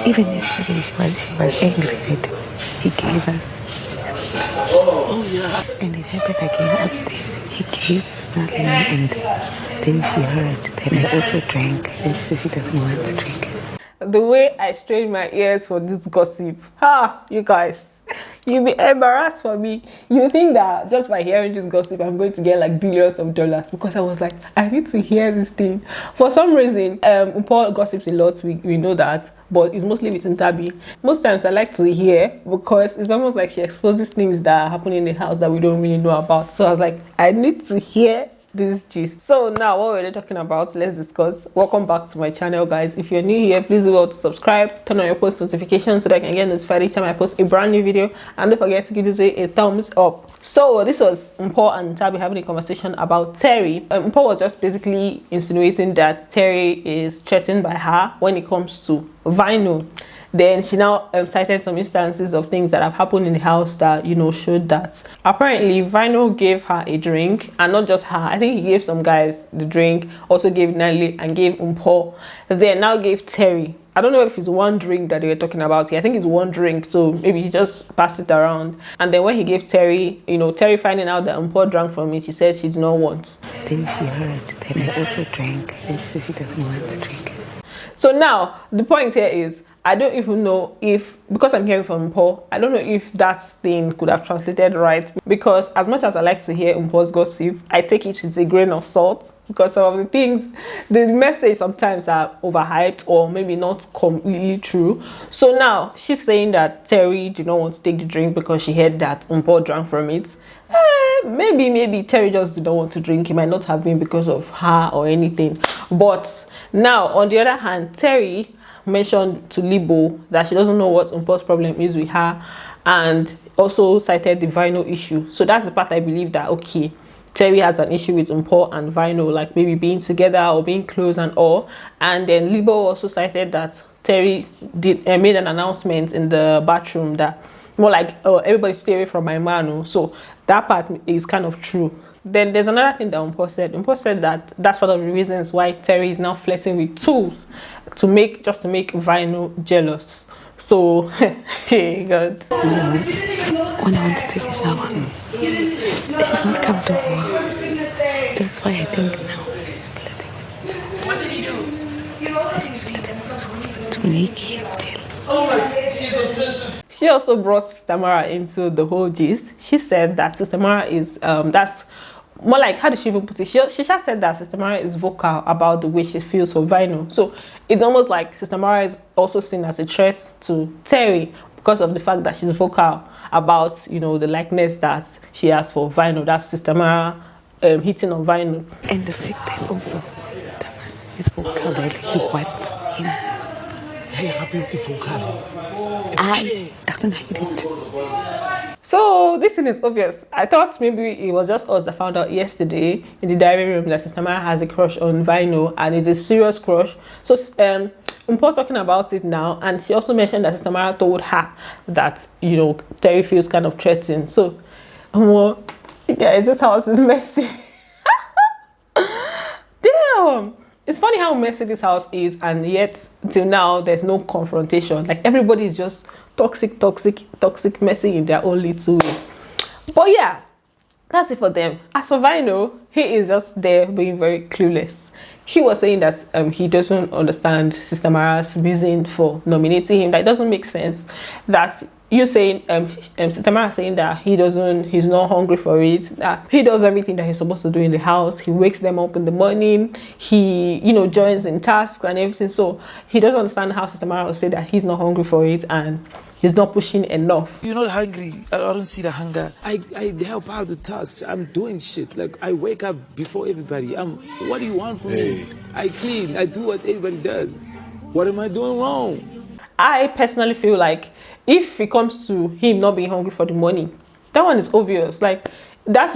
Even yesterday she was angry that he gave us. Oh yeah. And it happened again upstairs. He gave nothing, and then she heard that I also drank, and she said she doesn't want to drink. The way I strain my ears for this gossip, you guys, you'll be embarrassed for me. You think that just by hearing this gossip I'm going to get like billions of dollars, because I was like, I need to hear this thing. For some reason, Paul gossips a lot, we know that, but it's mostly with Ntabi. Most times I like to hear, because it's almost like she exposes things that happen in the house that we don't really know about. So I was like, I need to hear this gist. So now what we're talking about, let's discuss. Welcome back to my channel, guys. If you're new here, please do well to subscribe, turn on your post notifications so that I can get notified each time I post a brand new video, and don't forget to give this video a thumbs up. So this was MPHO and Tabi having a conversation about Terry. MPHO was just basically insinuating that Terry is threatened by her when it comes to VYNO. Then she now cited some instances of things that have happened in the house that, you know, showed that apparently VYNO gave her a drink, and not just her. I think he gave some guys the drink, also gave Nali and gave MPHO. Then now gave Terry. I don't know if it's one drink that they were talking about here. I think it's one drink, so maybe he just passed it around. And then when he gave Terry, you know, Terry finding out that MPHO drank from it, she said she did not want. Then she heard that I also drank, and she said she doesn't want to drink. So now the point here is, I don't even know if, because I'm hearing from MPHO, I don't know if that thing could have translated right, because as much as I like to hear MPHO's gossip, I take it with a grain of salt, because some of the things, the message sometimes are overhyped or maybe not completely true. So now she's saying that Terry did not want to take the drink because she heard that MPHO drank from it. Maybe Terry just did not want to drink. It might not have been because of her or anything. But now, on the other hand, Terry mentioned to Libo that she doesn't know what MPHO's problem is with her, and also cited the VYNO issue. So that's the part I believe that, okay, Terry has an issue with MPHO and VYNO, like maybe being together or being close and all. And then Libo also cited that Terry made an announcement in the bathroom that more like, oh, everybody stay away from my man. So that part is kind of true. Then there's another thing that MPHO said. MPHO said that that's one of the reasons why Terry is now flirting with tools to make VYNO jealous. So, hey God. When I want to take a shower, she's not comfortable. That's why I think now she's flirting with tools. What did he do? That's why she's flirting with tools, to make him jealous. She also brought Sister Mara into the whole gist. She said that Sister Mara is that's more like, how did she even put it? She just said that Sister Mara is vocal about the way she feels for VYNO. So it's almost like Sister Mara is also seen as a threat to Terry because of the fact that she's vocal about, you know, the likeness that she has for VYNO. That's Sister Mara hitting on VYNO. And the fact that also the man is vocal that he wants him. Hey, happy vocal. I doesn't hide it. So this thing is obvious. I thought maybe it was just us that found out yesterday in the diary room that Sister Mara has a crush on VYNO, and it's a serious crush. So MPHO talking about it now, and she also mentioned that Sister Mara told her that, you know, Terry feels kind of threatened. So guys, this house is messy. Damn. It's funny how messy this house is, and yet till now there's no confrontation. Like, everybody is just toxic, messy in their own little way. But yeah, that's it for them. As for VYNO, he is just there being very clueless. He was saying that he doesn't understand Sister Mara's reason for nominating him. That doesn't make sense. That you saying Sister Mara saying that he's not hungry for it, that he does everything that he's supposed to do in the house. He wakes them up in the morning, he, you know, joins in tasks and everything. So he doesn't understand how Sister Mara will say that he's not hungry for it and he's not pushing enough. You're not hungry. I don't see the hunger. I help out the tasks. I'm doing shit. Like, I wake up before everybody. What do you want from me? I clean. I do what everybody does. What am I doing wrong? I personally feel like if it comes to him not being hungry for the money, that one is obvious. Like, that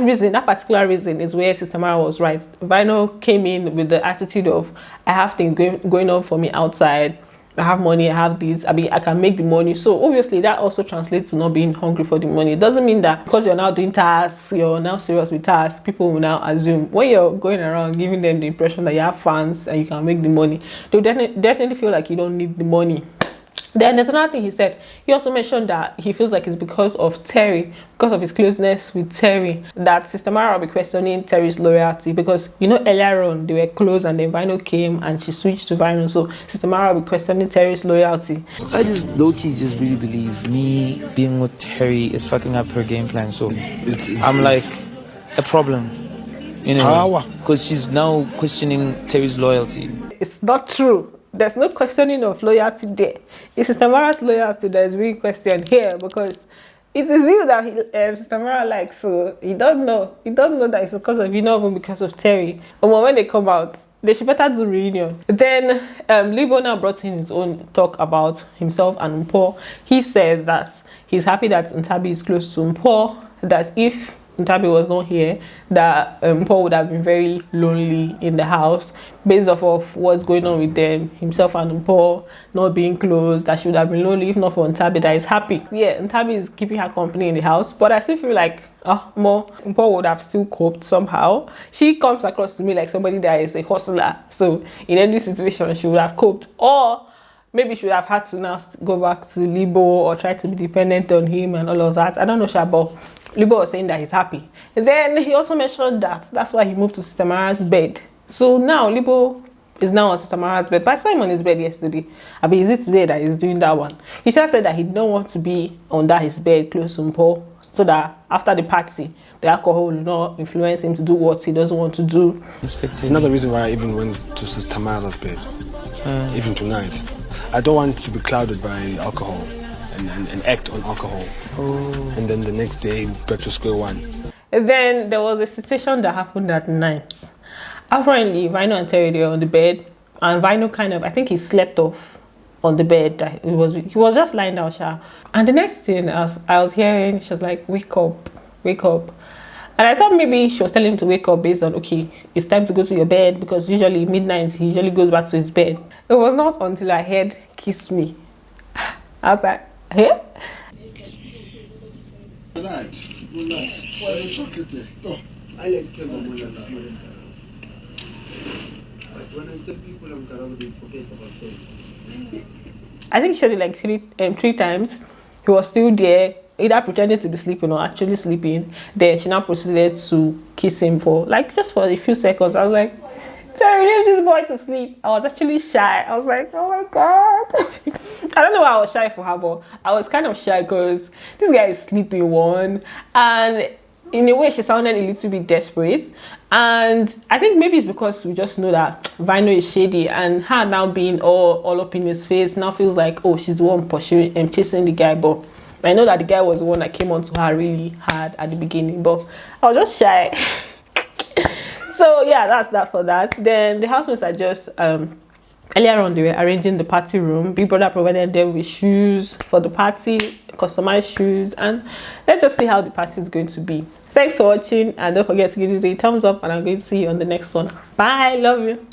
particular reason is where Sister Mara was right. VYNO came in with the attitude of, I have things going on for me outside. I have money, I have this, I mean, I can make the money. So obviously that also translates to not being hungry for the money. It doesn't mean that because you're now doing tasks, you're now serious with tasks, people will now assume when you're going around giving them the impression that you have fans and you can make the money, they'll definitely feel like you don't need the money. Then there's another thing he said. He also mentioned that he feels like it's because of Terry, because of his closeness with Terry, that Sister Mara will be questioning Terry's loyalty, because you know earlier on they were close and then VYNO came and she switched to VYNO, so Sister Mara will be questioning Terry's loyalty. I just low-key just really believe me being with Terry is fucking up her game plan, so I'm like a problem, you know, because she's now questioning Terry's loyalty. It's not true. There's no questioning of loyalty there. It's Sister Mara's loyalty that is being questioned here, because it is you that Sister Mara likes, so you don't know. You don't know that it's because of you, not even because of Terry. And when they come out, they should better do reunion. Then Libo now brought in his own talk about himself and MPHO. He said that he's happy that Ntabi is close to MPHO, that if Ntabi was not here, that MPHO would have been very lonely in the house, based off of what's going on with them, himself and MPHO not being close, that she would have been lonely if not for Ntabi, that is happy. Yeah, Ntabi is keeping her company in the house, but I still feel like MPHO would have still coped somehow. She comes across to me like somebody that is a hustler, so in any situation she would have coped, or maybe she would have had to now go back to Libo or try to be dependent on him and all of that. I don't know, Shabo. Libo was saying that he's happy. And then he also mentioned that that's why he moved to Sister Mara's bed. So now Libo is now on Sister Mara's bed. But I saw him on his bed yesterday. I mean, is it today that he's doing that one? He just said that he don't want to be under his bed close to MPHO, so that after the party, the alcohol will not influence him to do what he doesn't want to do. It's another reason why I even went to Sister Mara's bed, even tonight. I don't want to be clouded by alcohol and act on alcohol. And then the next day, back to square one. And then there was a situation that happened that night. Apparently, VYNO and Terry, they were on the bed, and VYNO kind of, I think he slept off on the bed. He was just lying down, and the next thing I was hearing, she was like, wake up, wake up. And I thought maybe she was telling him to wake up based on, okay, it's time to go to your bed, because usually midnight he usually goes back to his bed. It was not until I heard kiss me. I was like, hey? I think she said it like three times. He was still there, either pretending to be sleeping or actually sleeping. Then she now proceeded to kiss him for like just for a few seconds. I was like, Terry, leave this boy to sleep. I was actually shy. I was like, oh my god. I don't know why I was shy for her, but I was kind of shy because this guy is sleeping one, and in a way she sounded a little bit desperate. And I think maybe it's because we just know that VYNO is shady, and her now being all up in his face now feels like, oh, she's the one pursuing and chasing the guy. But I know that the guy was the one that came onto her really hard at the beginning, but I was just shy. So yeah, that's that for that. Then the housemates are just earlier on they were arranging the party room. Big Brother provided them with shoes for the party, customized shoes, and let's just see how the party is going to be. Thanks for watching, and don't forget to give it a thumbs up, and I'm going to see you on the next one. Bye, love you.